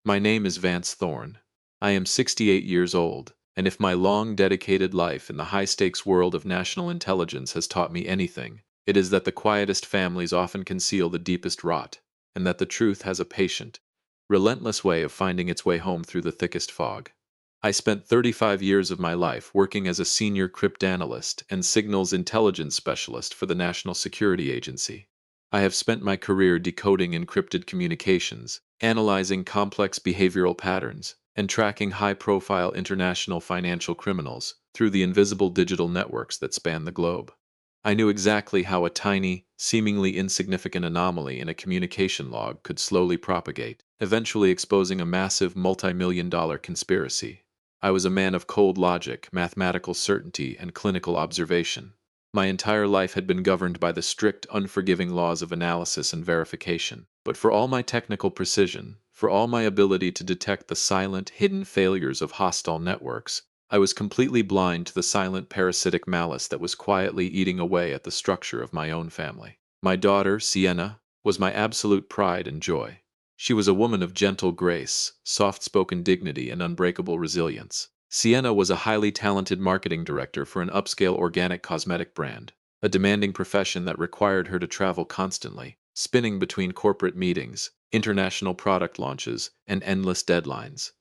My name is Vance Thorne. I am 68 years old, and if my long, dedicated life in the high-stakes world of national intelligence has taught me anything, it is that the quietest families often conceal the deepest rot, and that the truth has a patient, relentless way of finding its way home through the thickest fog. I spent 35 years of my life working as a senior cryptanalyst and signals intelligence specialist for the National Security Agency. I have spent my career decoding encrypted communications, analyzing complex behavioral patterns, and tracking high-profile international financial criminals through the invisible digital networks that span the globe. I knew exactly how a tiny, seemingly insignificant anomaly in a communication log could slowly propagate, eventually exposing a massive multi-million-dollar conspiracy. I was a man of cold logic, mathematical certainty, and clinical observation. My entire life had been governed by the strict, unforgiving laws of analysis and verification. But for all my technical precision, for all my ability to detect the silent, hidden failures of hostile networks, I was completely blind to the silent parasitic malice that was quietly eating away at the structure of my own family. My daughter, Sienna, was my absolute pride and joy. She was a woman of gentle grace, soft-spoken dignity, and unbreakable resilience. Sienna was a highly talented marketing director for an upscale organic cosmetic brand, a demanding profession that required her to travel constantly, spinning between corporate meetings, international product launches, and endless deadlines.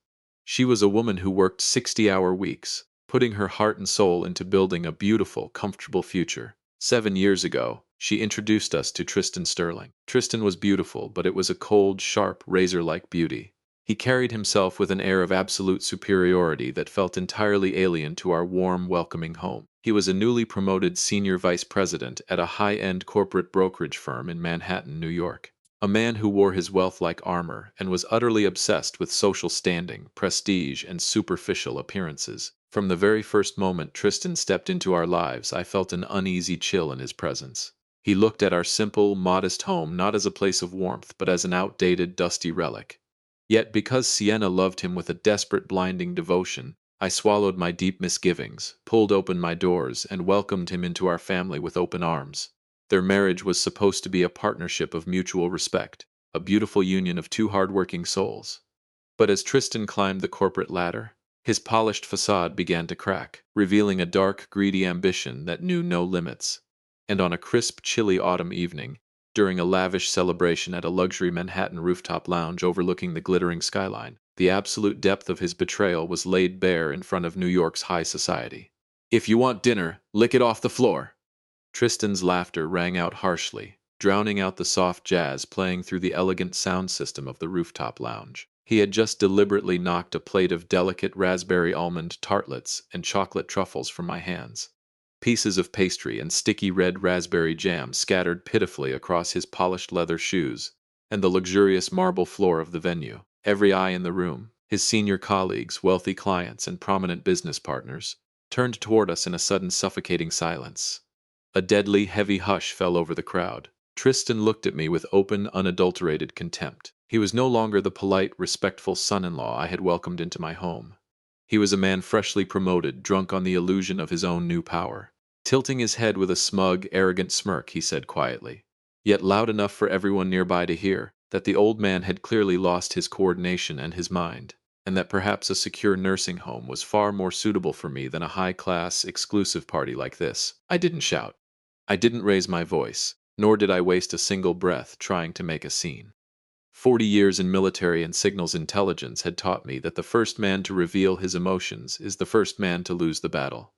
She was a woman who worked 60-hour weeks, putting her heart and soul into building a beautiful, comfortable future. 7 years ago, she introduced us to Tristan Sterling. Tristan was beautiful, but it was a cold, sharp, razor-like beauty. He carried himself with an air of absolute superiority that felt entirely alien to our warm, welcoming home. He was a newly promoted senior vice president at a high-end corporate brokerage firm in Manhattan, New York. A man who wore his wealth like armor and was utterly obsessed with social standing, prestige, and superficial appearances. From the very first moment Tristan stepped into our lives, I felt an uneasy chill in his presence. He looked at our simple, modest home not as a place of warmth, but as an outdated, dusty relic. Yet because Sienna loved him with a desperate, blinding devotion, I swallowed my deep misgivings, pulled open my doors, and welcomed him into our family with open arms. Their marriage was supposed to be a partnership of mutual respect, a beautiful union of two hard-working souls. But as Tristan climbed the corporate ladder, his polished facade began to crack, revealing a dark, greedy ambition that knew no limits. And on a crisp, chilly autumn evening, during a lavish celebration at a luxury Manhattan rooftop lounge overlooking the glittering skyline, the absolute depth of his betrayal was laid bare in front of New York's high society. "If you want dinner, lick it off the floor." Tristan's laughter rang out harshly, drowning out the soft jazz playing through the elegant sound system of the rooftop lounge. He had just deliberately knocked a plate of delicate raspberry almond tartlets and chocolate truffles from my hands. Pieces of pastry and sticky red raspberry jam scattered pitifully across his polished leather shoes and the luxurious marble floor of the venue. Every eye in the room, his senior colleagues, wealthy clients, and prominent business partners, turned toward us in a sudden suffocating silence. A deadly, heavy hush fell over the crowd. Tristan looked at me with open, unadulterated contempt. He was no longer the polite, respectful son-in-law I had welcomed into my home. He was a man freshly promoted, drunk on the illusion of his own new power. Tilting his head with a smug, arrogant smirk, he said quietly, yet loud enough for everyone nearby to hear, that the old man had clearly lost his coordination and his mind, and that perhaps a secure nursing home was far more suitable for me than a high-class, exclusive party like this. I didn't shout. I didn't raise my voice, nor did I waste a single breath trying to make a scene. 40 years in military and signals intelligence had taught me that the first man to reveal his emotions is the first man to lose the battle.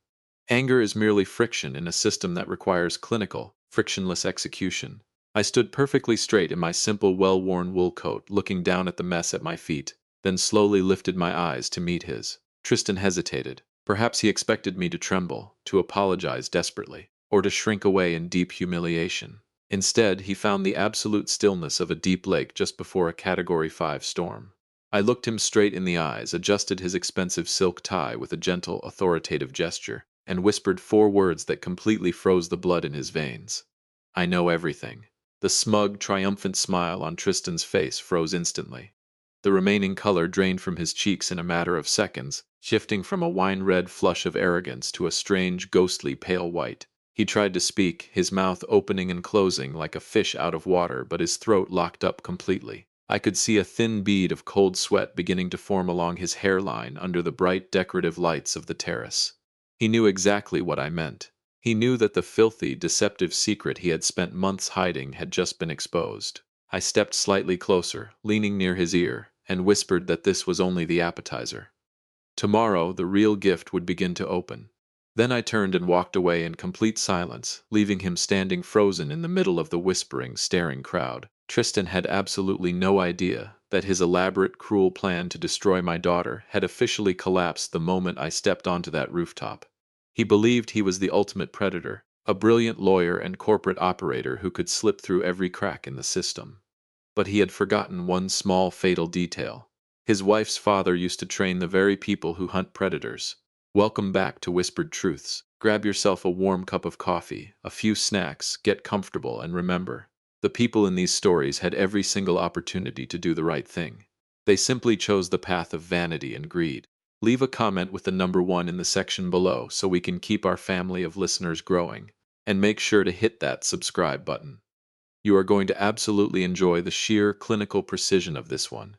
Anger is merely friction in a system that requires clinical, frictionless execution. I stood perfectly straight in my simple, well-worn wool coat, looking down at the mess at my feet, then slowly lifted my eyes to meet his. Tristan hesitated. Perhaps he expected me to tremble, to apologize desperately, or to shrink away in deep humiliation. Instead, he found the absolute stillness of a deep lake just before a Category 5 storm. I looked him straight in the eyes, adjusted his expensive silk tie with a gentle, authoritative gesture, and whispered 4 words that completely froze the blood in his veins. "I know everything." The smug, triumphant smile on Tristan's face froze instantly. The remaining color drained from his cheeks in a matter of seconds, shifting from a wine-red flush of arrogance to a strange, ghostly pale white. He tried to speak, his mouth opening and closing like a fish out of water, but his throat locked up completely. I could see a thin bead of cold sweat beginning to form along his hairline under the bright decorative lights of the terrace. He knew exactly what I meant. He knew that the filthy, deceptive secret he had spent months hiding had just been exposed. I stepped slightly closer, leaning near his ear, and whispered that this was only the appetizer. Tomorrow, the real gift would begin to open. Then I turned and walked away in complete silence, leaving him standing frozen in the middle of the whispering, staring crowd. Tristan had absolutely no idea that his elaborate, cruel plan to destroy my daughter had officially collapsed the moment I stepped onto that rooftop. He believed he was the ultimate predator, a brilliant lawyer and corporate operator who could slip through every crack in the system. But he had forgotten one small, fatal detail. His wife's father used to train the very people who hunt predators. Welcome back to Whispered Truths. Grab yourself a warm cup of coffee, a few snacks, get comfortable, and remember, the people in these stories had every single opportunity to do the right thing. They simply chose the path of vanity and greed. Leave a comment with the number 1 in the section below so we can keep our family of listeners growing. And make sure to hit that subscribe button. You are going to absolutely enjoy the sheer clinical precision of this one.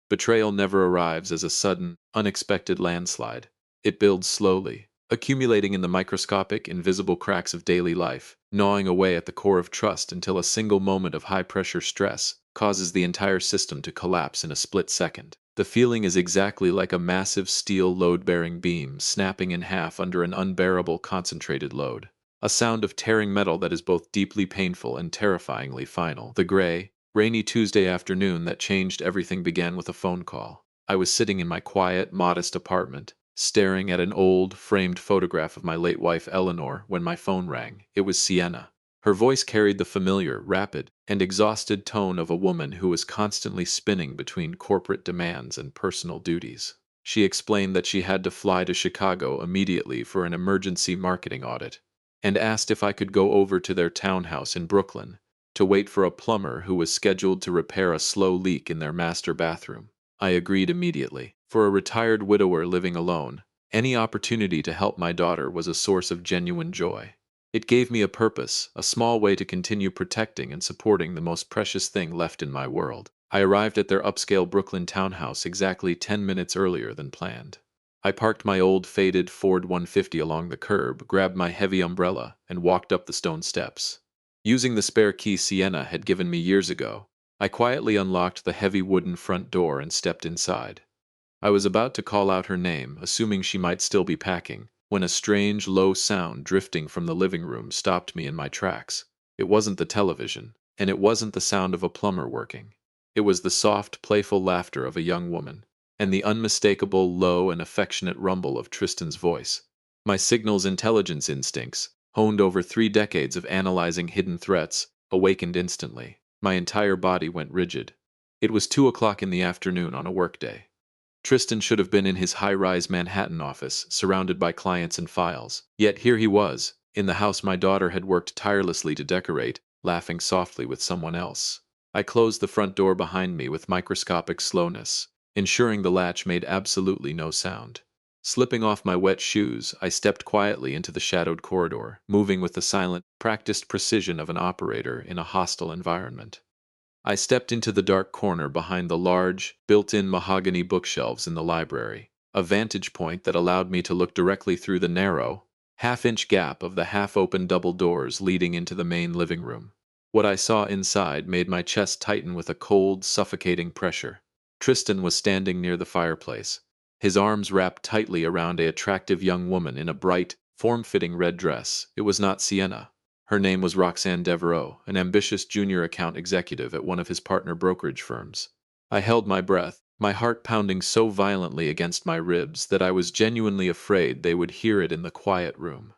Betrayal never arrives as a sudden, unexpected landslide. It builds slowly, accumulating in the microscopic, invisible cracks of daily life, gnawing away at the core of trust until a single moment of high-pressure stress causes the entire system to collapse in a split second. The feeling is exactly like a massive steel load-bearing beam snapping in half under an unbearable concentrated load. A sound of tearing metal that is both deeply painful and terrifyingly final. The gray, rainy Tuesday afternoon that changed everything began with a phone call. I was sitting in my quiet, modest apartment, staring at an old, framed photograph of my late wife Eleanor when my phone rang. It was Sienna. Her voice carried the familiar, rapid, and exhausted tone of a woman who was constantly spinning between corporate demands and personal duties. She explained that she had to fly to Chicago immediately for an emergency marketing audit, and asked if I could go over to their townhouse in Brooklyn to wait for a plumber who was scheduled to repair a slow leak in their master bathroom. I agreed immediately. For a retired widower living alone, any opportunity to help my daughter was a source of genuine joy. It gave me a purpose, a small way to continue protecting and supporting the most precious thing left in my world. I arrived at their upscale Brooklyn townhouse exactly 10 minutes earlier than planned. I parked my old faded Ford 150 along the curb, grabbed my heavy umbrella, and walked up the stone steps. Using the spare key Sienna had given me years ago, I quietly unlocked the heavy wooden front door and stepped inside. I was about to call out her name, assuming she might still be packing, when a strange, low sound drifting from the living room stopped me in my tracks. It wasn't the television, and it wasn't the sound of a plumber working. It was the soft, playful laughter of a young woman, and the unmistakable, low and affectionate rumble of Tristan's voice. My signal's intelligence instincts, honed over 3 decades of analyzing hidden threats, awakened instantly. My entire body went rigid. It was 2 o'clock in the afternoon on a workday. Tristan should have been in his high-rise Manhattan office, surrounded by clients and files. Yet here he was, in the house my daughter had worked tirelessly to decorate, laughing softly with someone else. I closed the front door behind me with microscopic slowness, ensuring the latch made absolutely no sound. Slipping off my wet shoes, I stepped quietly into the shadowed corridor, moving with the silent, practiced precision of an operator in a hostile environment. I stepped into the dark corner behind the large, built-in mahogany bookshelves in the library, a vantage point that allowed me to look directly through the narrow, half-inch gap of the half-open double doors leading into the main living room. What I saw inside made my chest tighten with a cold, suffocating pressure. Tristan was standing near the fireplace, his arms wrapped tightly around an attractive young woman in a bright, form-fitting red dress. It was not Sienna. Her name was Roxanne Devereaux, an ambitious junior account executive at one of his partner brokerage firms. I held my breath, my heart pounding so violently against my ribs that I was genuinely afraid they would hear it in the quiet room.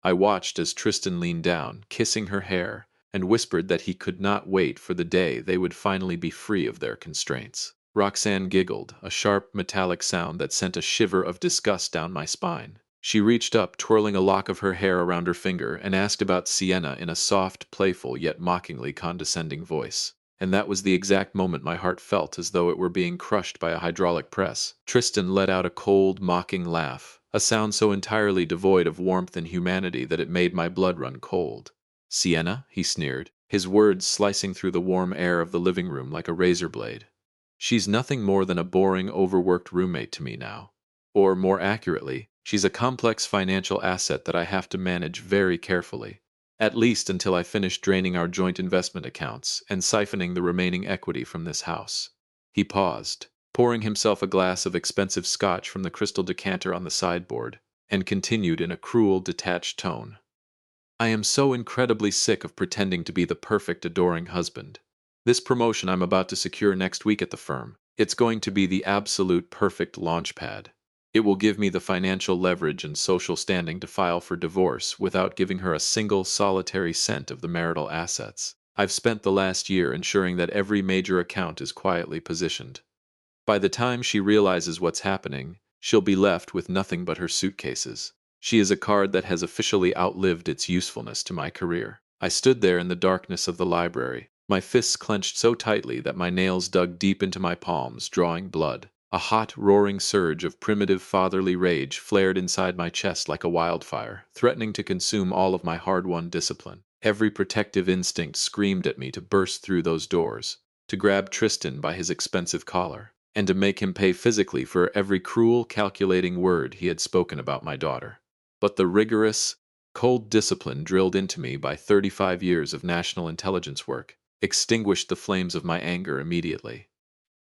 I watched as Tristan leaned down, kissing her hair, and whispered that he could not wait for the day they would finally be free of their constraints. Roxanne giggled, a sharp, metallic sound that sent a shiver of disgust down my spine. She reached up, twirling a lock of her hair around her finger, and asked about Sienna in a soft, playful, yet mockingly condescending voice. And that was the exact moment my heart felt as though it were being crushed by a hydraulic press. Tristan let out a cold, mocking laugh, a sound so entirely devoid of warmth and humanity that it made my blood run cold. "Sienna?" he sneered, his words slicing through the warm air of the living room like a razor blade. She's nothing more than a boring, overworked roommate to me now. Or, more accurately, she's a complex financial asset that I have to manage very carefully. At least until I finish draining our joint investment accounts and siphoning the remaining equity from this house. He paused, pouring himself a glass of expensive scotch from the crystal decanter on the sideboard, and continued in a cruel, detached tone. I am so incredibly sick of pretending to be the perfect, adoring husband. This promotion I'm about to secure next week at the firm, it's going to be the absolute perfect launchpad. It will give me the financial leverage and social standing to file for divorce without giving her a single solitary cent of the marital assets. I've spent the last year ensuring that every major account is quietly positioned. By the time she realizes what's happening, she'll be left with nothing but her suitcases. She is a card that has officially outlived its usefulness to my career. I stood there in the darkness of the library, my fists clenched so tightly that my nails dug deep into my palms, drawing blood. A hot, roaring surge of primitive fatherly rage flared inside my chest like a wildfire, threatening to consume all of my hard-won discipline. Every protective instinct screamed at me to burst through those doors, to grab Tristan by his expensive collar, and to make him pay physically for every cruel, calculating word he had spoken about my daughter. But the rigorous, cold discipline drilled into me by 35 years of national intelligence work extinguished the flames of my anger immediately.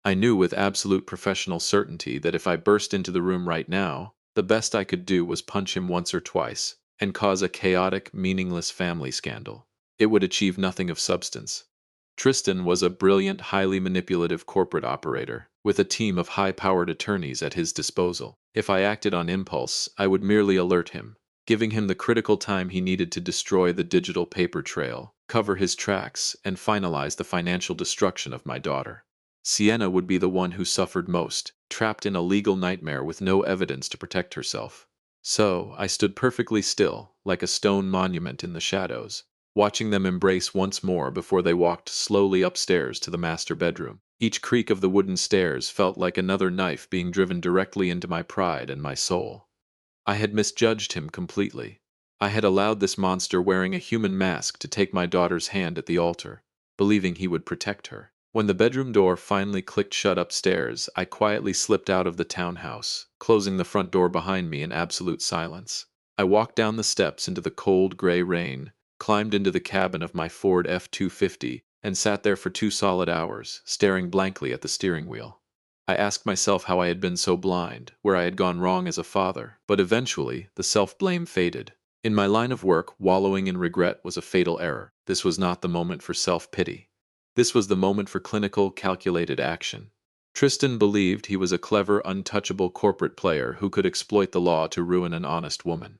I knew with absolute professional certainty that if I burst into the room right now, the best I could do was punch him once or twice and cause a chaotic, meaningless family scandal. It would achieve nothing of substance. Tristan was a brilliant, highly manipulative corporate operator, with a team of high-powered attorneys at his disposal. If I acted on impulse, I would merely alert him, giving him the critical time he needed to destroy the digital paper trail, cover his tracks, and finalize the financial destruction of my daughter. Sienna would be the one who suffered most, trapped in a legal nightmare with no evidence to protect herself. So, I stood perfectly still, like a stone monument in the shadows, watching them embrace once more before they walked slowly upstairs to the master bedroom. Each creak of the wooden stairs felt like another knife being driven directly into my pride and my soul. I had misjudged him completely. I had allowed this monster wearing a human mask to take my daughter's hand at the altar, believing he would protect her. When the bedroom door finally clicked shut upstairs, I quietly slipped out of the townhouse, closing the front door behind me in absolute silence. I walked down the steps into the cold, gray rain, climbed into the cabin of my Ford F-250, and sat there for 2 solid hours, staring blankly at the steering wheel. I asked myself how I had been so blind, where I had gone wrong as a father, but eventually the self-blame faded. In my line of work, wallowing in regret was a fatal error. This was not the moment for self-pity. This was the moment for clinical, calculated action. Tristan believed he was a clever, untouchable corporate player who could exploit the law to ruin an honest woman.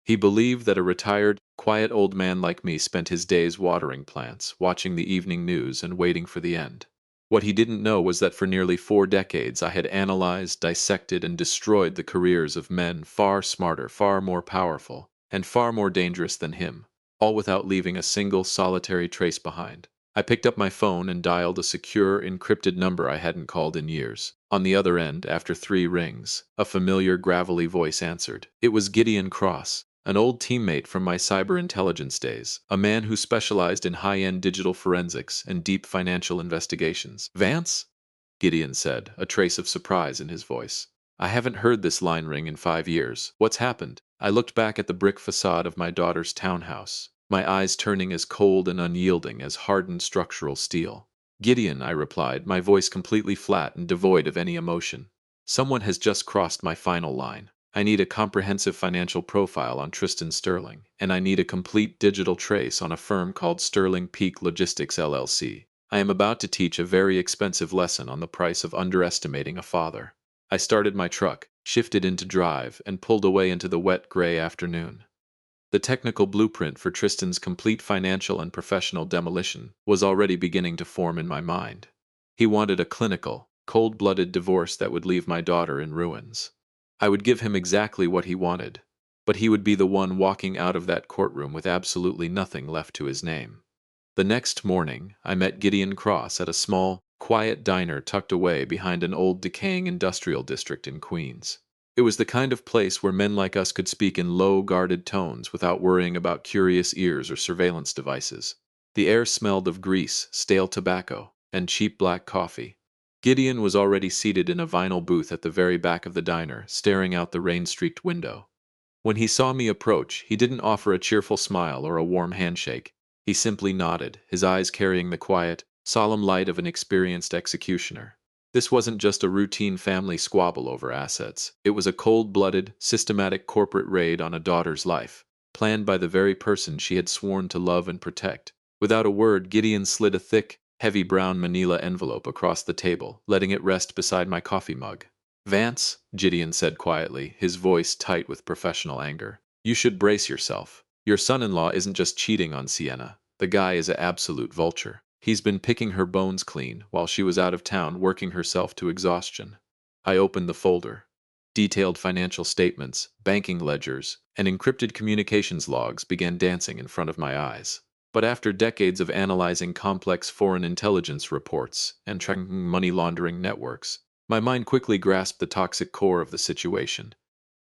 He believed that a retired, quiet old man like me spent his days watering plants, watching the evening news, and waiting for the end. What he didn't know was that for nearly 4 decades I had analyzed, dissected, and destroyed the careers of men far smarter, far more powerful, and far more dangerous than him, all without leaving a single solitary trace behind. I picked up my phone and dialed a secure, encrypted number I hadn't called in years. On the other end, after 3 rings, a familiar, gravelly voice answered. It was Gideon Cross, an old teammate from my cyber intelligence days, a man who specialized in high-end digital forensics and deep financial investigations. "Vance?" Gideon said, a trace of surprise in his voice. "I haven't heard this line ring in 5 years. What's happened?" I looked back at the brick facade of my daughter's townhouse, my eyes turning as cold and unyielding as hardened structural steel. "Gideon," I replied, my voice completely flat and devoid of any emotion. "Someone has just crossed my final line. I need a comprehensive financial profile on Tristan Sterling, and I need a complete digital trace on a firm called Sterling Peak Logistics LLC. I am about to teach a very expensive lesson on the price of underestimating a father." I started my truck, shifted into drive, and pulled away into the wet gray afternoon. The technical blueprint for Tristan's complete financial and professional demolition was already beginning to form in my mind. He wanted a clinical, cold-blooded divorce that would leave my daughter in ruins. I would give him exactly what he wanted, but he would be the one walking out of that courtroom with absolutely nothing left to his name. The next morning, I met Gideon Cross at a small, quiet diner tucked away behind an old decaying industrial district in Queens. It was the kind of place where men like us could speak in low, guarded tones without worrying about curious ears or surveillance devices. The air smelled of grease, stale tobacco, and cheap black coffee. Gideon was already seated in a vinyl booth at the very back of the diner, staring out the rain-streaked window. When he saw me approach, he didn't offer a cheerful smile or a warm handshake. He simply nodded, his eyes carrying the quiet, solemn light of an experienced executioner. This wasn't just a routine family squabble over assets. It was a cold-blooded, systematic corporate raid on a daughter's life, planned by the very person she had sworn to love and protect. Without a word, Gideon slid a thick, heavy brown manila envelope across the table, letting it rest beside my coffee mug. Vance, Gideon said quietly, his voice tight with professional anger, you should brace yourself. Your son-in-law isn't just cheating on Sienna. The guy is an absolute vulture. He's been picking her bones clean while she was out of town working herself to exhaustion. I opened the folder. Detailed financial statements, banking ledgers, and encrypted communications logs began dancing in front of my eyes. But after decades of analyzing complex foreign intelligence reports and tracking money laundering networks, my mind quickly grasped the toxic core of the situation.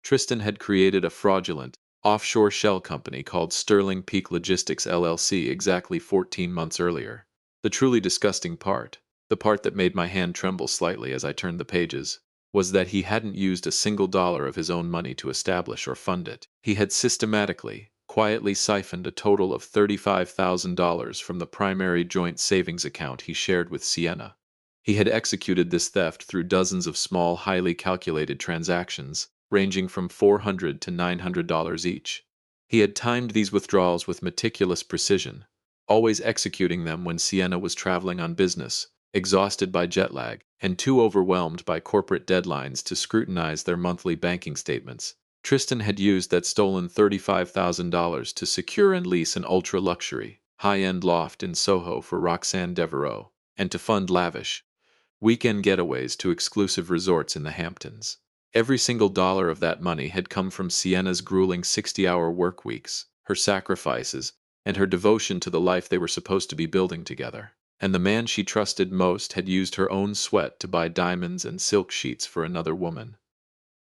Tristan had created a fraudulent, offshore shell company called Sterling Peak Logistics LLC exactly 14 months earlier. The truly disgusting part, the part that made my hand tremble slightly as I turned the pages, was that he hadn't used a single dollar of his own money to establish or fund it. He had systematically, quietly siphoned a total of $35,000 from the primary joint savings account he shared with Sienna. He had executed this theft through dozens of small, highly calculated transactions, ranging from $400 to $900 each. He had timed these withdrawals with meticulous precision, always executing them when Sienna was traveling on business, exhausted by jet lag, and too overwhelmed by corporate deadlines to scrutinize their monthly banking statements. Tristan had used that stolen $35,000 to secure and lease an ultra-luxury, high-end loft in Soho for Roxanne Devereaux, and to fund lavish, weekend getaways to exclusive resorts in the Hamptons. Every single dollar of that money had come from Sienna's grueling 60-hour work weeks, her sacrifices, and her devotion to the life they were supposed to be building together. And the man she trusted most had used her own sweat to buy diamonds and silk sheets for another woman.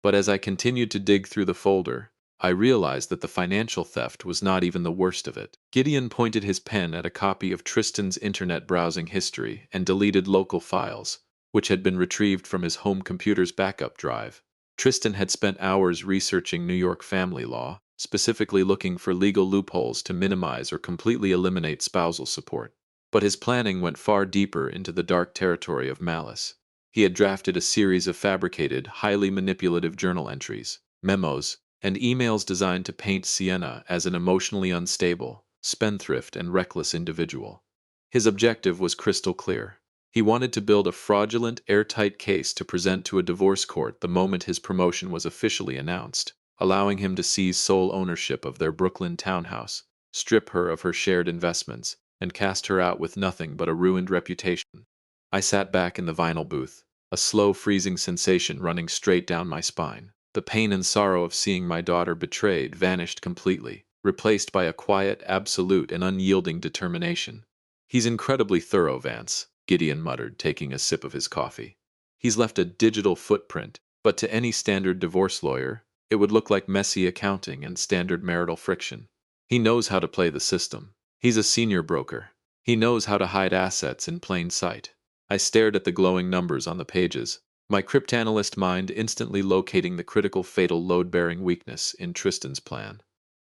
But as I continued to dig through the folder, I realized that the financial theft was not even the worst of it. Gideon pointed his pen at a copy of Tristan's internet browsing history and deleted local files, which had been retrieved from his home computer's backup drive. Tristan had spent hours researching New York family law, specifically looking for legal loopholes to minimize or completely eliminate spousal support. But his planning went far deeper into the dark territory of malice. He had drafted a series of fabricated, highly manipulative journal entries, memos, and emails designed to paint Sienna as an emotionally unstable, spendthrift, and reckless individual. His objective was crystal clear. He wanted to build a fraudulent, airtight case to present to a divorce court the moment his promotion was officially announced, allowing him to seize sole ownership of their Brooklyn townhouse, strip her of her shared investments, and cast her out with nothing but a ruined reputation. I sat back in the vinyl booth, a slow freezing sensation running straight down my spine. The pain and sorrow of seeing my daughter betrayed vanished completely, replaced by a quiet, absolute, and unyielding determination. He's incredibly thorough, Vance, Gideon muttered, taking a sip of his coffee. He's left a digital footprint, but to any standard divorce lawyer, it would look like messy accounting and standard marital friction. He knows how to play the system. He's a senior broker. He knows how to hide assets in plain sight. I stared at the glowing numbers on the pages, my cryptanalyst mind instantly locating the critical fatal load-bearing weakness in Tristan's plan.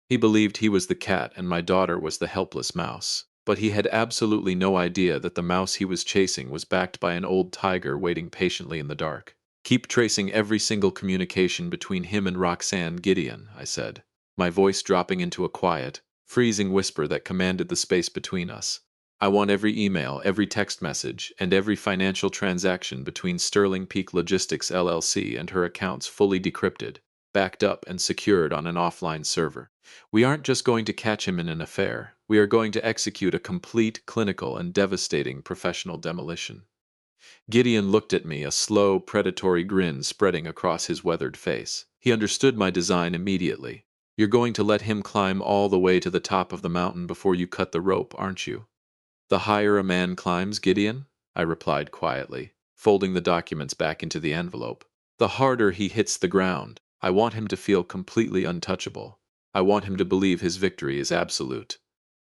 He believed he was the cat and my daughter was the helpless mouse, but he had absolutely no idea that the mouse he was chasing was backed by an old tiger waiting patiently in the dark. Keep tracing every single communication between him and Roxanne, Gideon, I said, my voice dropping into a quiet, freezing whisper that commanded the space between us. I want every email, every text message, and every financial transaction between Sterling Peak Logistics LLC and her accounts fully decrypted, backed up, and secured on an offline server. We aren't just going to catch him in an affair. We are going to execute a complete, clinical, and devastating professional demolition. Gideon looked at me, a slow, predatory grin spreading across his weathered face. He understood my design immediately. You're going to let him climb all the way to the top of the mountain before you cut the rope, aren't you? The higher a man climbs, Gideon, I replied quietly, folding the documents back into the envelope, the harder he hits the ground. I want him to feel completely untouchable. I want him to believe his victory is absolute.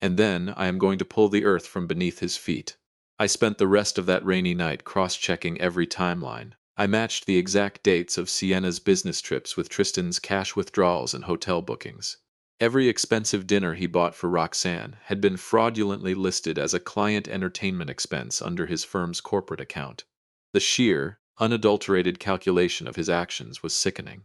and then I am going to pull the earth from beneath his feet. I spent the rest of that rainy night cross-checking every timeline. I matched the exact dates of Sienna's business trips with Tristan's cash withdrawals and hotel bookings. Every expensive dinner he bought for Roxanne had been fraudulently listed as a client entertainment expense under his firm's corporate account. The sheer, unadulterated calculation of his actions was sickening.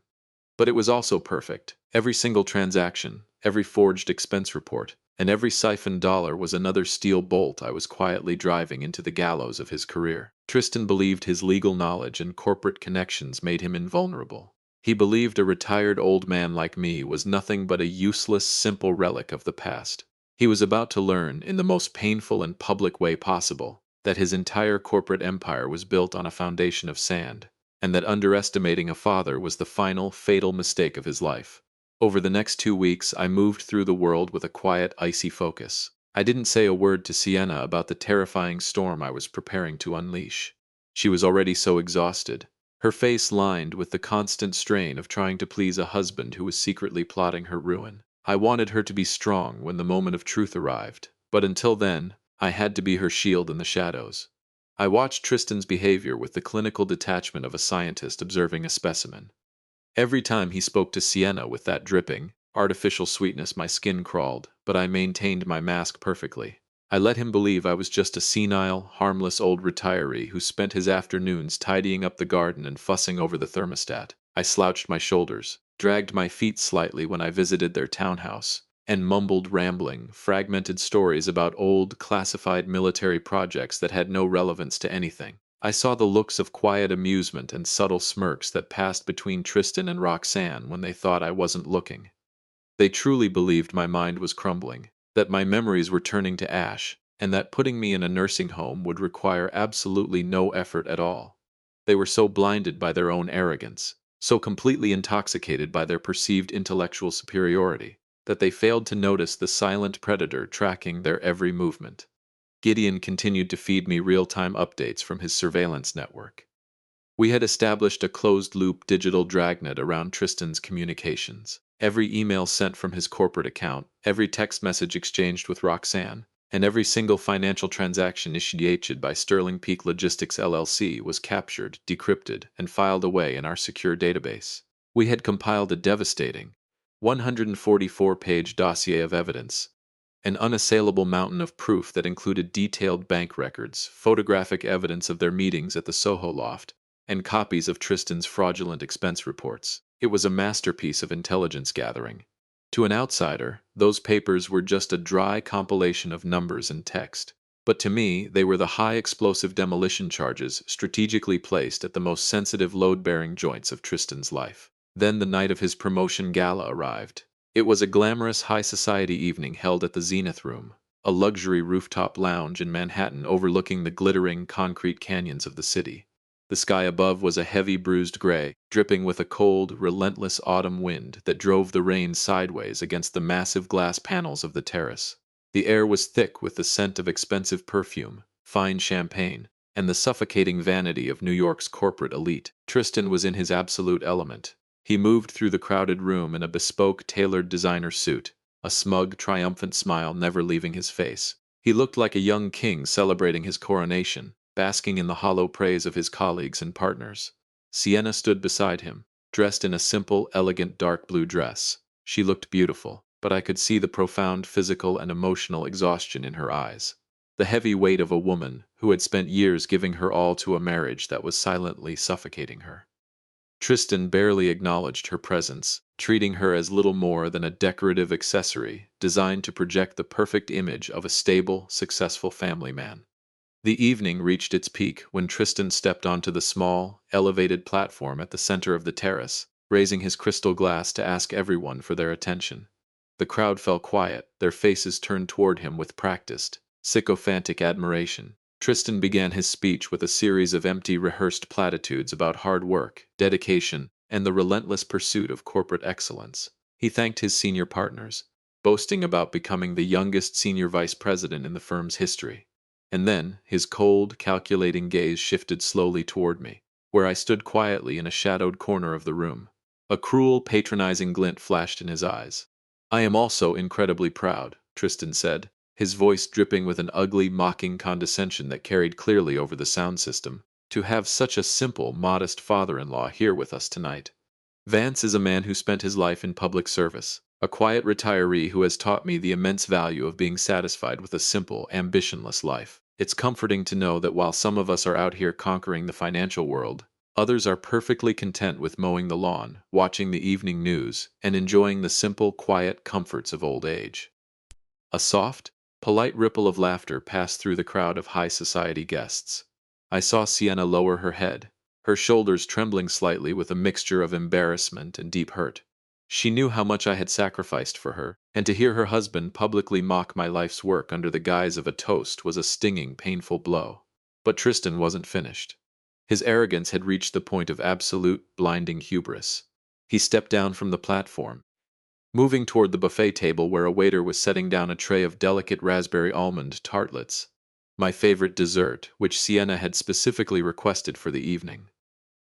But it was also perfect. Every single transaction, every forged expense report, and every siphoned dollar was another steel bolt I was quietly driving into the gallows of his career. Tristan believed his legal knowledge and corporate connections made him invulnerable. He believed a retired old man like me was nothing but a useless, simple relic of the past. He was about to learn, in the most painful and public way possible, that his entire corporate empire was built on a foundation of sand, and that underestimating a father was the final, fatal mistake of his life. Over the next 2 weeks, I moved through the world with a quiet, icy focus. I didn't say a word to Sienna about the terrifying storm I was preparing to unleash. She was already so exhausted, her face lined with the constant strain of trying to please a husband who was secretly plotting her ruin. I wanted her to be strong when the moment of truth arrived, but until then, I had to be her shield in the shadows. I watched Tristan's behavior with the clinical detachment of a scientist observing a specimen. Every time he spoke to Sienna with that dripping, artificial sweetness, my skin crawled, but I maintained my mask perfectly. I let him believe I was just a senile, harmless old retiree who spent his afternoons tidying up the garden and fussing over the thermostat. I slouched my shoulders, dragged my feet slightly when I visited their townhouse, and mumbled rambling, fragmented stories about old, classified military projects that had no relevance to anything. I saw the looks of quiet amusement and subtle smirks that passed between Tristan and Roxanne when they thought I wasn't looking. They truly believed my mind was crumbling, that my memories were turning to ash, and that putting me in a nursing home would require absolutely no effort at all. They were so blinded by their own arrogance, so completely intoxicated by their perceived intellectual superiority, that they failed to notice the silent predator tracking their every movement. Gideon continued to feed me real-time updates from his surveillance network. We had established a closed-loop digital dragnet around Tristan's communications. Every email sent from his corporate account, every text message exchanged with Roxanne, and every single financial transaction initiated by Sterling Peak Logistics LLC was captured, decrypted, and filed away in our secure database. We had compiled a devastating 144-page dossier of evidence, an unassailable mountain of proof that included detailed bank records, photographic evidence of their meetings at the Soho loft, and copies of Tristan's fraudulent expense reports. It was a masterpiece of intelligence gathering. To an outsider, those papers were just a dry compilation of numbers and text. But to me, they were the high-explosive demolition charges strategically placed at the most sensitive load-bearing joints of Tristan's life. Then the night of his promotion gala arrived. It was a glamorous high-society evening held at the Zenith Room, a luxury rooftop lounge in Manhattan overlooking the glittering concrete canyons of the city. The sky above was a heavy bruised gray, dripping with a cold, relentless autumn wind that drove the rain sideways against the massive glass panels of the terrace. The air was thick with the scent of expensive perfume, fine champagne, and the suffocating vanity of New York's corporate elite. Tristan was in his absolute element. He moved through the crowded room in a bespoke, tailored designer suit, a smug, triumphant smile never leaving his face. He looked like a young king celebrating his coronation, basking in the hollow praise of his colleagues and partners. Sienna stood beside him, dressed in a simple, elegant dark blue dress. She looked beautiful, but I could see the profound physical and emotional exhaustion in her eyes. The heavy weight of a woman who had spent years giving her all to a marriage that was silently suffocating her. Tristan barely acknowledged her presence, treating her as little more than a decorative accessory designed to project the perfect image of a stable, successful family man. The evening reached its peak when Tristan stepped onto the small, elevated platform at the center of the terrace, raising his crystal glass to ask everyone for their attention. The crowd fell quiet, their faces turned toward him with practiced, sycophantic admiration. Tristan began his speech with a series of empty, rehearsed platitudes about hard work, dedication, and the relentless pursuit of corporate excellence. He thanked his senior partners, boasting about becoming the youngest senior vice president in the firm's history. And then, his cold, calculating gaze shifted slowly toward me, where I stood quietly in a shadowed corner of the room. A cruel, patronizing glint flashed in his eyes. "I am also incredibly proud," Tristan said. his voice dripping with an ugly, mocking condescension that carried clearly over the sound system. To have such a simple, modest father-in-law here with us tonight. Vance is a man who spent his life in public service, a quiet retiree who has taught me the immense value of being satisfied with a simple, ambitionless life. It's comforting to know that while some of us are out here conquering the financial world, others are perfectly content with mowing the lawn, watching the evening news, and enjoying the simple, quiet comforts of old age. A soft, polite ripple of laughter passed through the crowd of high society guests. I saw Sienna lower her head, her shoulders trembling slightly with a mixture of embarrassment and deep hurt. She knew how much I had sacrificed for her, and to hear her husband publicly mock my life's work under the guise of a toast was a stinging, painful blow. But Tristan wasn't finished. His arrogance had reached the point of absolute, blinding hubris. He stepped down from the platform, moving toward the buffet table where a waiter was setting down a tray of delicate raspberry almond tartlets, my favorite dessert, which Sienna had specifically requested for the evening.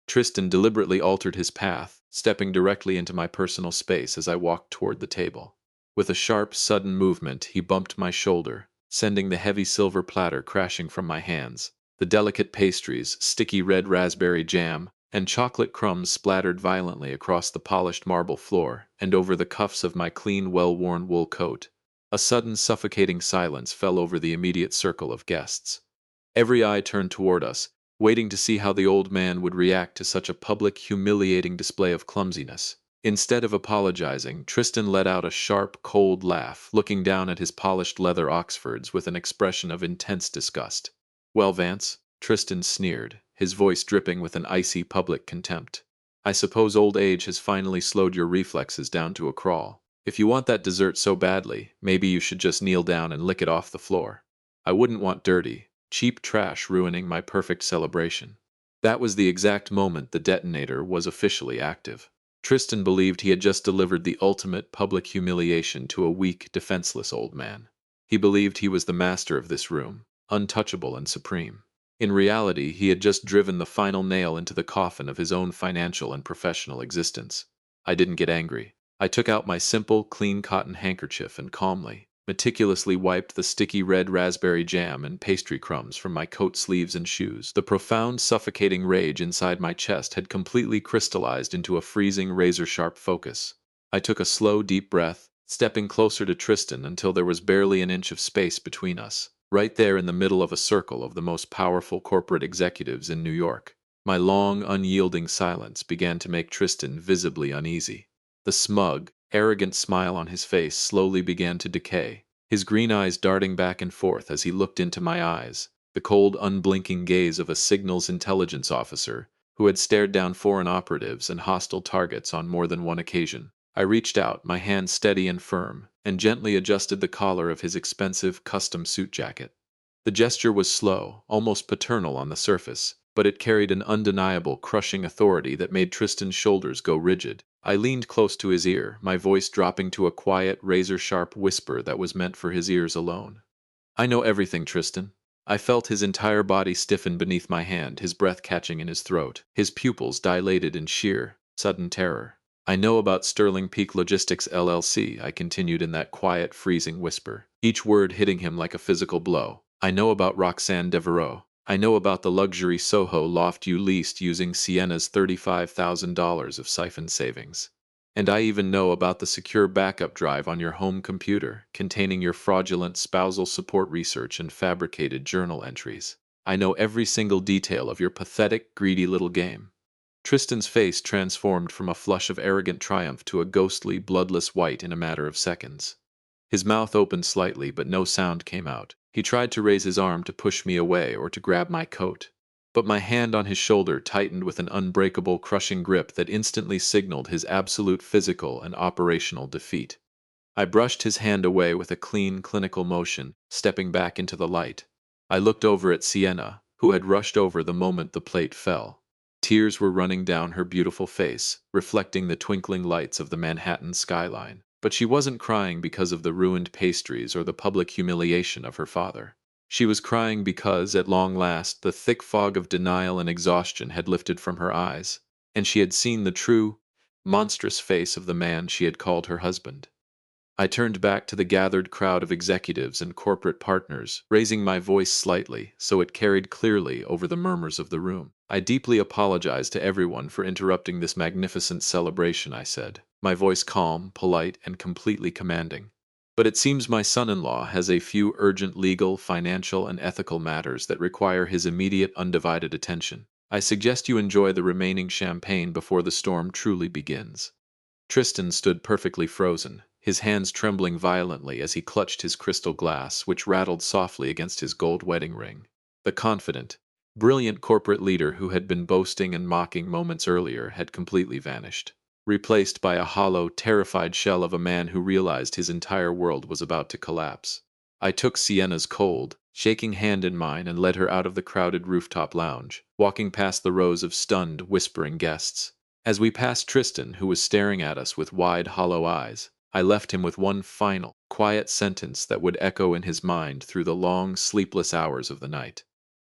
Tristan deliberately altered his path, stepping directly into my personal space as I walked toward the table. With a sharp, sudden movement, he bumped my shoulder, sending the heavy silver platter crashing from my hands. The delicate pastries, sticky red raspberry jam, and chocolate crumbs splattered violently across the polished marble floor and over the cuffs of my clean, well-worn wool coat. A sudden, suffocating silence fell over the immediate circle of guests. Every eye turned toward us, waiting to see how the old man would react to such a public, humiliating display of clumsiness. Instead of apologizing, Tristan let out a sharp, cold laugh, looking down at his polished leather Oxfords with an expression of intense disgust. "Well, Vance," Tristan sneered, his voice dripping with an icy public contempt, "I suppose old age has finally slowed your reflexes down to a crawl. If you want that dessert so badly, maybe you should just kneel down and lick it off the floor. I wouldn't want dirty, cheap trash ruining my perfect celebration." That was the exact moment the detonator was officially active. Tristan believed he had just delivered the ultimate public humiliation to a weak, defenseless old man. He believed he was the master of this room, untouchable and supreme. In reality, he had just driven the final nail into the coffin of his own financial and professional existence. I didn't get angry. I took out my simple, clean cotton handkerchief and calmly, meticulously wiped the sticky red raspberry jam and pastry crumbs from my coat sleeves and shoes. The profound, suffocating rage inside my chest had completely crystallized into a freezing, razor-sharp focus. I took a slow, deep breath, stepping closer to Tristan until there was barely an inch of space between us, right there in the middle of a circle of the most powerful corporate executives in New York. My long, unyielding silence began to make Tristan visibly uneasy. The smug, arrogant smile on his face slowly began to decay, his green eyes darting back and forth as he looked into my eyes, the cold, unblinking gaze of a signals intelligence officer who had stared down foreign operatives and hostile targets on more than one occasion. I reached out, my hand steady and firm, and gently adjusted the collar of his expensive, custom suit jacket. The gesture was slow, almost paternal on the surface, but it carried an undeniable, crushing authority that made Tristan's shoulders go rigid. I leaned close to his ear, my voice dropping to a quiet, razor-sharp whisper that was meant for his ears alone. "I know everything, Tristan." I felt his entire body stiffen beneath my hand, his breath catching in his throat, his pupils dilated in sheer, sudden terror. "I know about Sterling Peak Logistics LLC," I continued in that quiet, freezing whisper, each word hitting him like a physical blow. "I know about Roxanne Devereaux. I know about the luxury Soho loft you leased using Sienna's $35,000 of siphoned savings. And I even know about the secure backup drive on your home computer, containing your fraudulent spousal support research and fabricated journal entries. I know every single detail of your pathetic, greedy little game." Tristan's face transformed from a flush of arrogant triumph to a ghostly, bloodless white in a matter of seconds. His mouth opened slightly, but no sound came out. He tried to raise his arm to push me away or to grab my coat, but my hand on his shoulder tightened with an unbreakable, crushing grip that instantly signaled his absolute physical and operational defeat. I brushed his hand away with a clean, clinical motion, stepping back into the light. I looked over at Sienna, who had rushed over the moment the plate fell. Tears were running down her beautiful face, reflecting the twinkling lights of the Manhattan skyline. But she wasn't crying because of the ruined pastries or the public humiliation of her father. She was crying because, at long last, the thick fog of denial and exhaustion had lifted from her eyes, and she had seen the true, monstrous face of the man she had called her husband. I turned back to the gathered crowd of executives and corporate partners, raising my voice slightly so it carried clearly over the murmurs of the room. I deeply apologize to everyone for interrupting this magnificent celebration, I said, my voice calm, polite, and completely commanding. But it seems my son-in-law has a few urgent legal, financial, and ethical matters that require his immediate, undivided attention. I suggest you enjoy the remaining champagne before the storm truly begins. Tristan stood perfectly frozen, his hands trembling violently as he clutched his crystal glass, which rattled softly against his gold wedding ring. The confident, brilliant corporate leader who had been boasting and mocking moments earlier had completely vanished, replaced by a hollow, terrified shell of a man who realized his entire world was about to collapse. I took Sienna's cold, shaking hand in mine and led her out of the crowded rooftop lounge, walking past the rows of stunned, whispering guests. As we passed Tristan, who was staring at us with wide, hollow eyes, I left him with one final, quiet sentence that would echo in his mind through the long, sleepless hours of the night.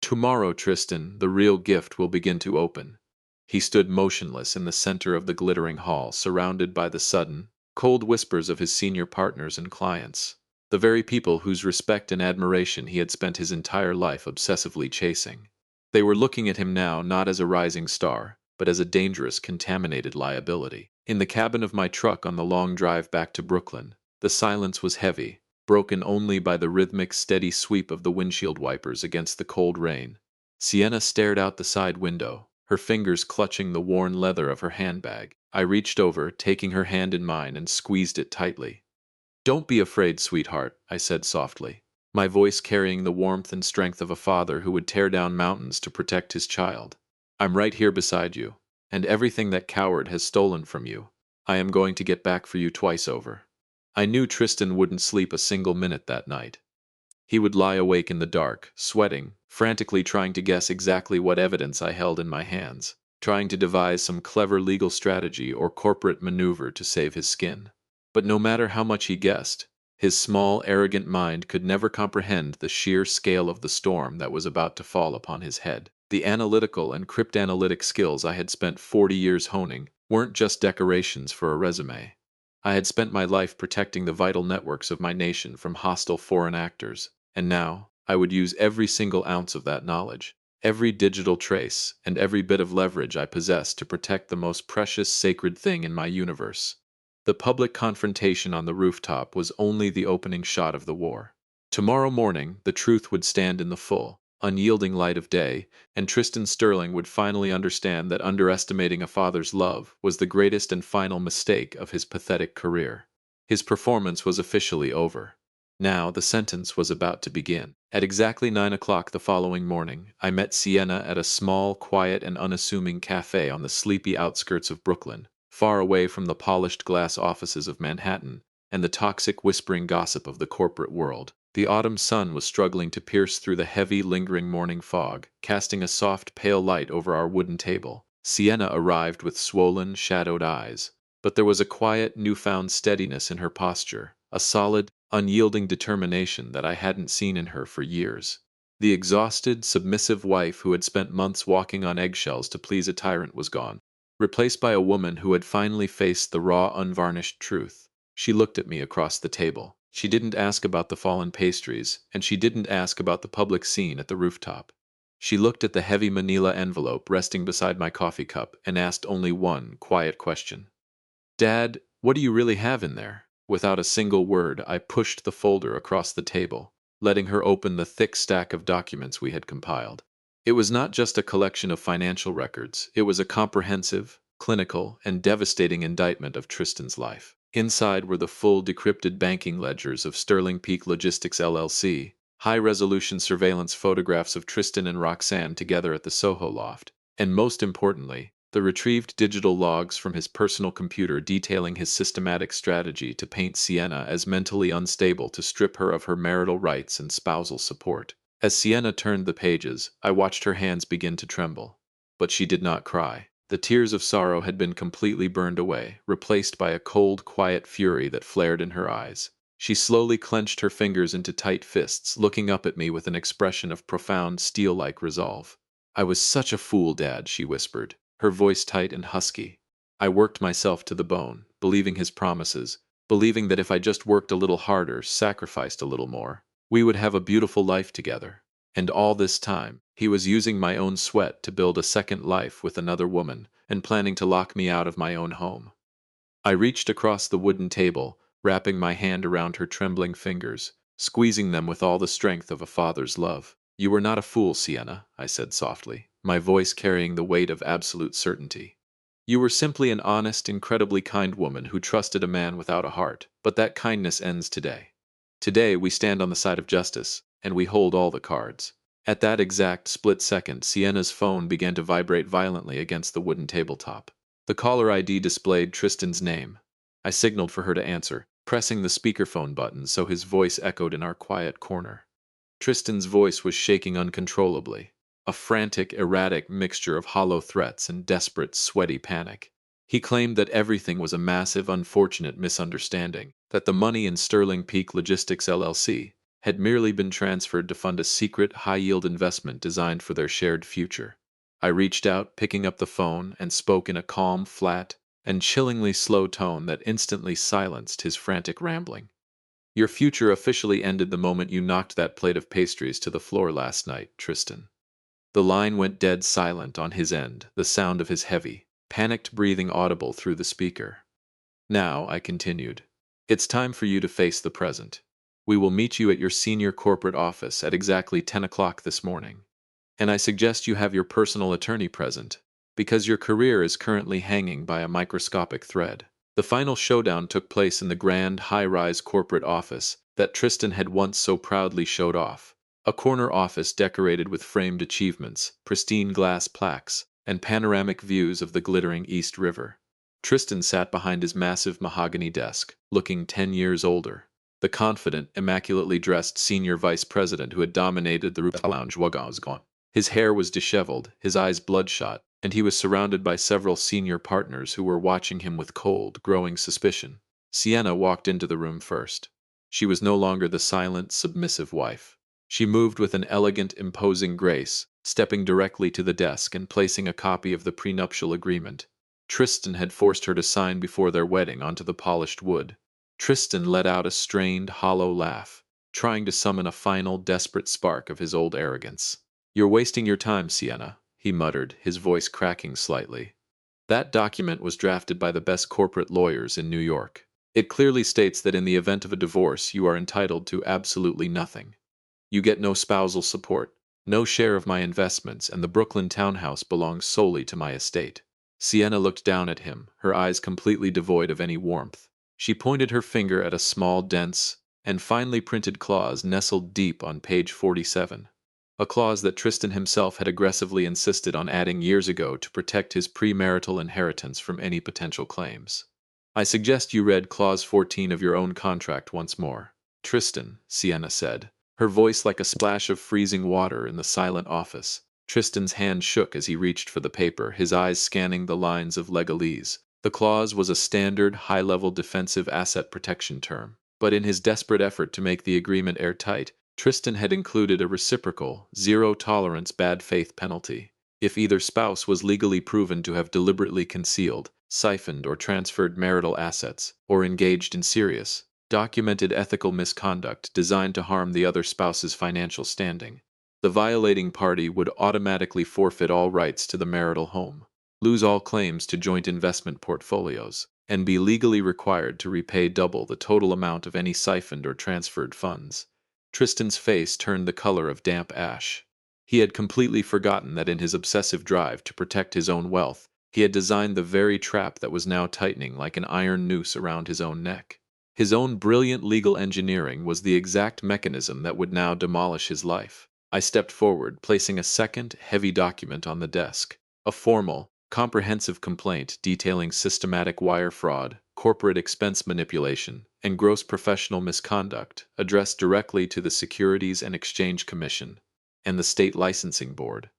Tomorrow, Tristan, the real gift will begin to open. He stood motionless in the center of the glittering hall, surrounded by the sudden, cold whispers of his senior partners and clients, the very people whose respect and admiration he had spent his entire life obsessively chasing. They were looking at him now not as a rising star, but as a dangerous, contaminated liability. In the cabin of my truck on the long drive back to Brooklyn, the silence was heavy, broken only by the rhythmic, steady sweep of the windshield wipers against the cold rain. Sienna stared out the side window, her fingers clutching the worn leather of her handbag. I reached over, taking her hand in mine, and squeezed it tightly. "Don't be afraid, sweetheart," I said softly, my voice carrying the warmth and strength of a father who would tear down mountains to protect his child. "I'm right here beside you, and everything that coward has stolen from you, I am going to get back for you twice over." I knew Tristan wouldn't sleep a single minute that night. He would lie awake in the dark, sweating, frantically trying to guess exactly what evidence I held in my hands, trying to devise some clever legal strategy or corporate maneuver to save his skin. But no matter how much he guessed, his small, arrogant mind could never comprehend the sheer scale of the storm that was about to fall upon his head. The analytical and cryptanalytic skills I had spent 40 years honing weren't just decorations for a resume. I had spent my life protecting the vital networks of my nation from hostile foreign actors, and now I would use every single ounce of that knowledge, every digital trace, and every bit of leverage I possessed to protect the most precious, sacred thing in my universe. The public confrontation on the rooftop was only the opening shot of the war. Tomorrow morning, the truth would stand in the full, unyielding light of day, and Tristan Sterling would finally understand that underestimating a father's love was the greatest and final mistake of his pathetic career. His performance was officially over. Now the sentence was about to begin. At exactly 9 o'clock the following morning, I met Sienna at a small, quiet, and unassuming cafe on the sleepy outskirts of Brooklyn, far away from the polished glass offices of Manhattan and the toxic, whispering gossip of the corporate world. The autumn sun was struggling to pierce through the heavy, lingering morning fog, casting a soft, pale light over our wooden table. Sienna arrived with swollen, shadowed eyes, but there was a quiet, newfound steadiness in her posture, a solid, unyielding determination that I hadn't seen in her for years. The exhausted, submissive wife who had spent months walking on eggshells to please a tyrant was gone, replaced by a woman who had finally faced the raw, unvarnished truth. She looked at me across the table. She didn't ask about the fallen pastries, and she didn't ask about the public scene at the rooftop. She looked at the heavy manila envelope resting beside my coffee cup and asked only one quiet question. "Dad, what do you really have in there?" Without a single word, I pushed the folder across the table, letting her open the thick stack of documents we had compiled. It was not just a collection of financial records, it was a comprehensive, clinical, and devastating indictment of Tristan's life. Inside were the full decrypted banking ledgers of Sterling Peak Logistics LLC, high-resolution surveillance photographs of Tristan and Roxanne together at the Soho loft, and most importantly, the retrieved digital logs from his personal computer detailing his systematic strategy to paint Sienna as mentally unstable to strip her of her marital rights and spousal support. As Sienna turned the pages, I watched her hands begin to tremble. But she did not cry. The tears of sorrow had been completely burned away, replaced by a cold, quiet fury that flared in her eyes. She slowly clenched her fingers into tight fists, looking up at me with an expression of profound, steel-like resolve. "I was such a fool, Dad," she whispered, her voice tight and husky. "I worked myself to the bone, believing his promises, believing that if I just worked a little harder, sacrificed a little more, we would have a beautiful life together. And all this time, he was using my own sweat to build a second life with another woman and planning to lock me out of my own home. I reached across the wooden table, wrapping my hand around her trembling fingers, squeezing them with all the strength of a father's love. You were not a fool, Sienna, I said softly, my voice carrying the weight of absolute certainty. You were simply an honest, incredibly kind woman who trusted a man without a heart, but that kindness ends today. Today we stand on the side of justice, and we hold all the cards. At that exact split second, Sienna's phone began to vibrate violently against the wooden tabletop. The caller ID displayed Tristan's name. I signaled for her to answer, pressing the speakerphone button so his voice echoed in our quiet corner. Tristan's voice was shaking uncontrollably, a frantic, erratic mixture of hollow threats and desperate, sweaty panic. He claimed that everything was a massive, unfortunate misunderstanding, that the money in Sterling Peak Logistics LLC had merely been transferred to fund a secret, high-yield investment designed for their shared future. I reached out, picking up the phone, and spoke in a calm, flat, and chillingly slow tone that instantly silenced his frantic rambling. Your future officially ended the moment you knocked that plate of pastries to the floor last night, Tristan. The line went dead silent on his end, the sound of his heavy, panicked breathing audible through the speaker. Now, I continued, it's time for you to face the present. We will meet you at your senior corporate office at exactly 10 o'clock this morning. And I suggest you have your personal attorney present, because your career is currently hanging by a microscopic thread. The final showdown took place in the grand, high-rise corporate office that Tristan had once so proudly showed off. A corner office decorated with framed achievements, pristine glass plaques, and panoramic views of the glittering East River. Tristan sat behind his massive mahogany desk, looking 10 years older. The confident, immaculately dressed senior vice president who had dominated the lounge was gone. His hair was disheveled, his eyes bloodshot, and he was surrounded by several senior partners who were watching him with cold, growing suspicion. Sienna walked into the room first. She was no longer the silent, submissive wife. She moved with an elegant, imposing grace, stepping directly to the desk and placing a copy of the prenuptial agreement Tristan had forced her to sign before their wedding onto the polished wood. Tristan let out a strained, hollow laugh, trying to summon a final, desperate spark of his old arrogance. You're wasting your time, Sienna, he muttered, his voice cracking slightly. That document was drafted by the best corporate lawyers in New York. It clearly states that in the event of a divorce, you are entitled to absolutely nothing. You get no spousal support, no share of my investments, and the Brooklyn townhouse belongs solely to my estate. Sienna looked down at him, her eyes completely devoid of any warmth. She pointed her finger at a small, dense, and finely printed clause nestled deep on page 47. A clause that Tristan himself had aggressively insisted on adding years ago to protect his premarital inheritance from any potential claims. I suggest you read clause 14 of your own contract once more. Tristan, Sienna said, her voice like a splash of freezing water in the silent office. Tristan's hand shook as he reached for the paper, his eyes scanning the lines of legalese. The clause was a standard, high-level defensive asset protection term, but in his desperate effort to make the agreement airtight, Tristan had included a reciprocal, zero-tolerance bad faith penalty. If either spouse was legally proven to have deliberately concealed, siphoned, or transferred marital assets, or engaged in serious, documented ethical misconduct designed to harm the other spouse's financial standing, the violating party would automatically forfeit all rights to the marital home, lose all claims to joint investment portfolios, and be legally required to repay double the total amount of any siphoned or transferred funds. Tristan's face turned the color of damp ash. He had completely forgotten that in his obsessive drive to protect his own wealth, he had designed the very trap that was now tightening like an iron noose around his own neck. His own brilliant legal engineering was the exact mechanism that would now demolish his life. I stepped forward, placing a second, heavy document on the desk. A formal, comprehensive complaint detailing systematic wire fraud, corporate expense manipulation, and gross professional misconduct, addressed directly to the Securities and Exchange Commission and the State Licensing Board.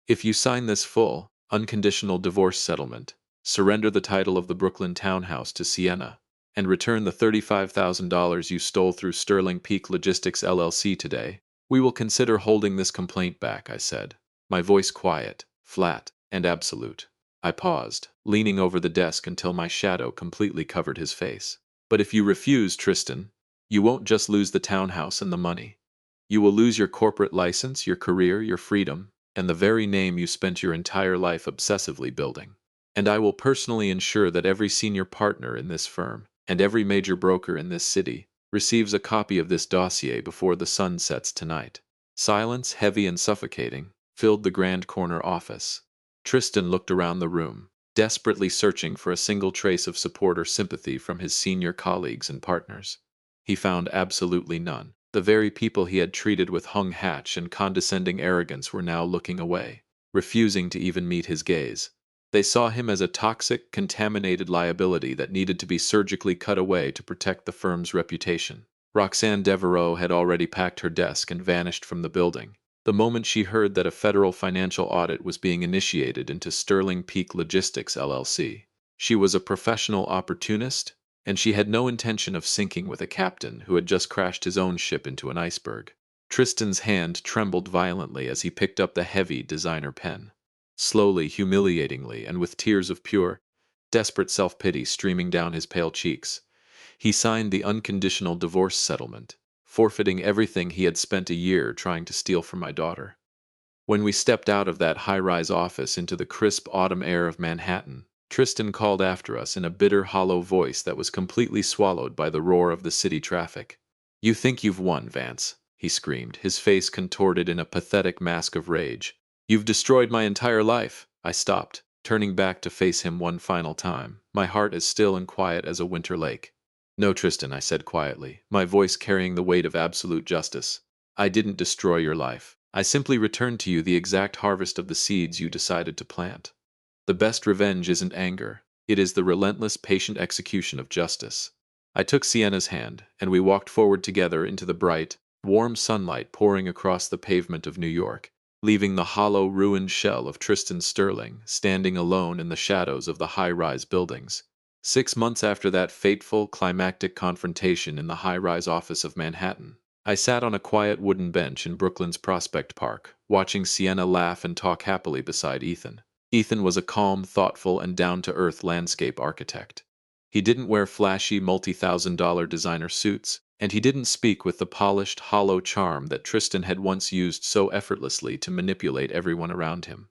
If you sign this full, unconditional divorce settlement, surrender the title of the Brooklyn townhouse to Sienna, and return the $35,000 you stole through Sterling Peak Logistics LLC today, we will consider holding this complaint back, I said, my voice quiet, flat, and absolute. I paused, leaning over the desk until my shadow completely covered his face. But if you refuse, Tristan, you won't just lose the townhouse and the money. You will lose your corporate license, your career, your freedom, and the very name you spent your entire life obsessively building. And I will personally ensure that every senior partner in this firm, and every major broker in this city, receives a copy of this dossier before the sun sets tonight. Silence, heavy and suffocating, filled the grand corner office. Tristan looked around the room, desperately searching for a single trace of support or sympathy from his senior colleagues and partners. He found absolutely none. The very people he had treated with hung hatch and condescending arrogance were now looking away, refusing to even meet his gaze. They saw him as a toxic, contaminated liability that needed to be surgically cut away to protect the firm's reputation. Roxanne Devereaux had already packed her desk and vanished from the building the moment she heard that a federal financial audit was being initiated into Sterling Peak Logistics LLC. She was a professional opportunist, and she had no intention of sinking with a captain who had just crashed his own ship into an iceberg. Tristan's hand trembled violently as he picked up the heavy designer pen. Slowly, humiliatingly, and with tears of pure, desperate self-pity streaming down his pale cheeks, he signed the unconditional divorce settlement, forfeiting everything he had spent a year trying to steal from my daughter. When we stepped out of that high-rise office into the crisp autumn air of Manhattan, Tristan called after us in a bitter, hollow voice that was completely swallowed by the roar of the city traffic. "You think you've won, Vance," he screamed, his face contorted in a pathetic mask of rage. "You've destroyed my entire life." I stopped, turning back to face him one final time, my heart as still and quiet as a winter lake. "No, Tristan," I said quietly, my voice carrying the weight of absolute justice. "I didn't destroy your life. I simply returned to you the exact harvest of the seeds you decided to plant. The best revenge isn't anger. It is the relentless, patient execution of justice." I took Sienna's hand, and we walked forward together into the bright, warm sunlight pouring across the pavement of New York, leaving the hollow, ruined shell of Tristan Sterling standing alone in the shadows of the high-rise buildings. 6 months after that fateful, climactic confrontation in the high-rise office of Manhattan, I sat on a quiet wooden bench in Brooklyn's Prospect Park, watching Sienna laugh and talk happily beside Ethan. Ethan was a calm, thoughtful, and down-to-earth landscape architect. He didn't wear flashy, multi-thousand-dollar designer suits, and he didn't speak with the polished, hollow charm that Tristan had once used so effortlessly to manipulate everyone around him.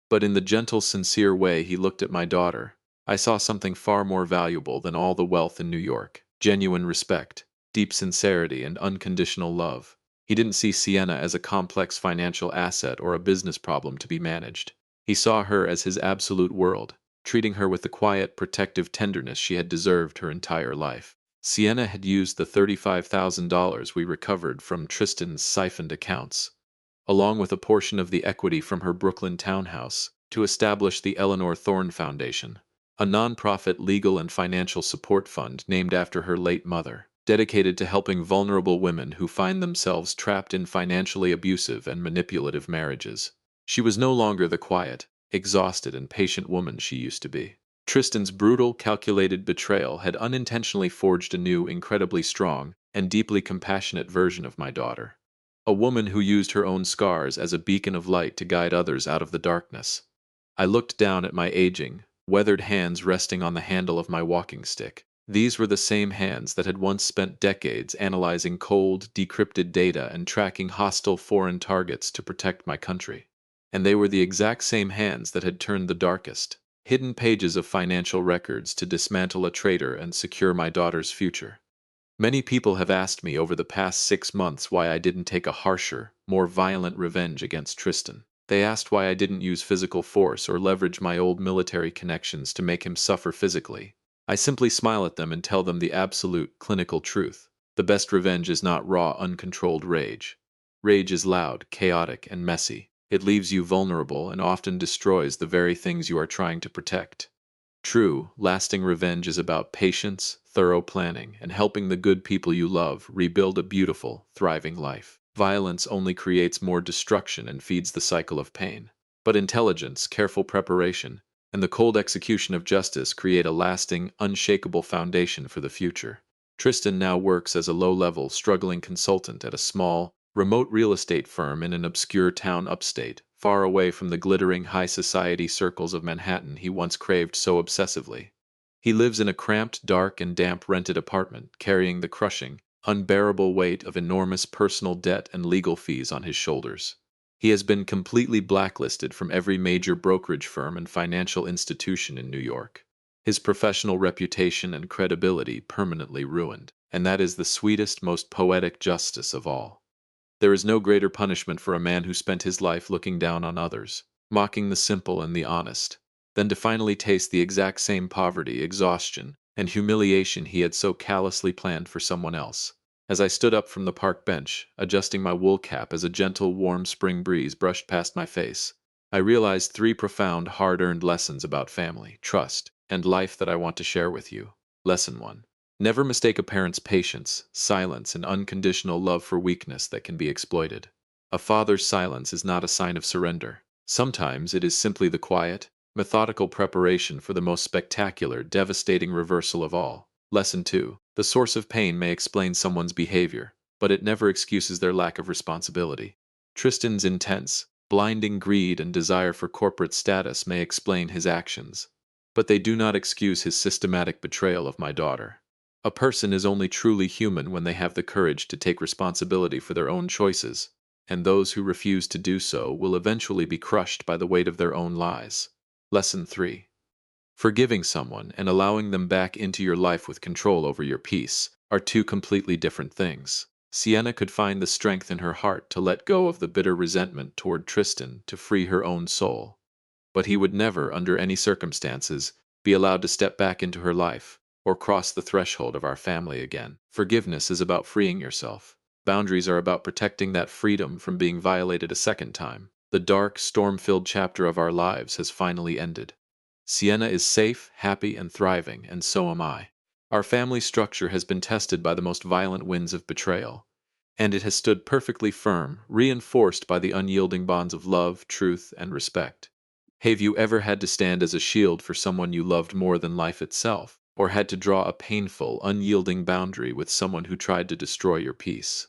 But in the gentle, sincere way he looked at my daughter, I saw something far more valuable than all the wealth in New York: genuine respect, deep sincerity, and unconditional love. He didn't see Sienna as a complex financial asset or a business problem to be managed. He saw her as his absolute world, treating her with the quiet, protective tenderness she had deserved her entire life. Sienna had used the $35,000 we recovered from Tristan's siphoned accounts, along with a portion of the equity from her Brooklyn townhouse, to establish the Eleanor Thorne Foundation, a nonprofit legal and financial support fund named after her late mother, dedicated to helping vulnerable women who find themselves trapped in financially abusive and manipulative marriages. She was no longer the quiet, exhausted, and patient woman she used to be. Tristan's brutal, calculated betrayal had unintentionally forged a new, incredibly strong, and deeply compassionate version of my daughter. A woman who used her own scars as a beacon of light to guide others out of the darkness. I looked down at my aging, weathered hands resting on the handle of my walking stick. These were the same hands that had once spent decades analyzing cold, decrypted data and tracking hostile foreign targets to protect my country. And they were the exact same hands that had turned the darkest, hidden pages of financial records to dismantle a traitor and secure my daughter's future. Many people have asked me over the past 6 months why I didn't take a harsher, more violent revenge against Tristan. They asked why I didn't use physical force or leverage my old military connections to make him suffer physically. I simply smile at them and tell them the absolute, clinical truth. The best revenge is not raw, uncontrolled rage. Rage is loud, chaotic, and messy. It leaves you vulnerable and often destroys the very things you are trying to protect. True, lasting revenge is about patience, thorough planning, and helping the good people you love rebuild a beautiful, thriving life. Violence only creates more destruction and feeds the cycle of pain. But intelligence, careful preparation, and the cold execution of justice create a lasting, unshakable foundation for the future. Tristan now works as a low-level, struggling consultant at a small, remote real estate firm in an obscure town upstate, far away from the glittering high society circles of Manhattan he once craved so obsessively. He lives in a cramped, dark, and damp rented apartment, carrying the crushing, unbearable weight of enormous personal debt and legal fees on his shoulders. He has been completely blacklisted from every major brokerage firm and financial institution in New York. His professional reputation and credibility permanently ruined, and that is the sweetest, most poetic justice of all. There is no greater punishment for a man who spent his life looking down on others, mocking the simple and the honest, than to finally taste the exact same poverty, exhaustion, and humiliation he had so callously planned for someone else. As I stood up from the park bench, adjusting my wool cap as a gentle, warm spring breeze brushed past my face, I realized three profound, hard-earned lessons about family, trust, and life that I want to share with you. Lesson 1. Never mistake a parent's patience, silence, and unconditional love for weakness that can be exploited. A father's silence is not a sign of surrender. Sometimes it is simply the quiet, methodical preparation for the most spectacular, devastating reversal of all. Lesson 2. The source of pain may explain someone's behavior, but it never excuses their lack of responsibility. Tristan's intense, blinding greed and desire for corporate status may explain his actions, but they do not excuse his systematic betrayal of my daughter. A person is only truly human when they have the courage to take responsibility for their own choices, and those who refuse to do so will eventually be crushed by the weight of their own lies. Lesson 3. Forgiving someone and allowing them back into your life with control over your peace are two completely different things. Sienna could find the strength in her heart to let go of the bitter resentment toward Tristan to free her own soul, but he would never, under any circumstances, be allowed to step back into her life or cross the threshold of our family again. Forgiveness is about freeing yourself. Boundaries are about protecting that freedom from being violated a second time. The dark, storm-filled chapter of our lives has finally ended. Sienna is safe, happy, and thriving, and so am I. Our family structure has been tested by the most violent winds of betrayal, and it has stood perfectly firm, reinforced by the unyielding bonds of love, truth, and respect. Have you ever had to stand as a shield for someone you loved more than life itself, or had to draw a painful, unyielding boundary with someone who tried to destroy your peace?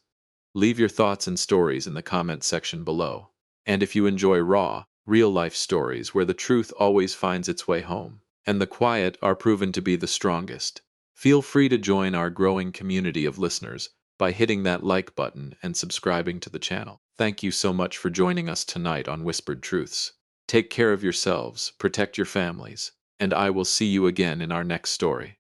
Leave your thoughts and stories in the comment section below. And if you enjoy raw, real-life stories where the truth always finds its way home, and the quiet are proven to be the strongest, feel free to join our growing community of listeners by hitting that like button and subscribing to the channel. Thank you so much for joining us tonight on Whispered Truths. Take care of yourselves, protect your families, and I will see you again in our next story.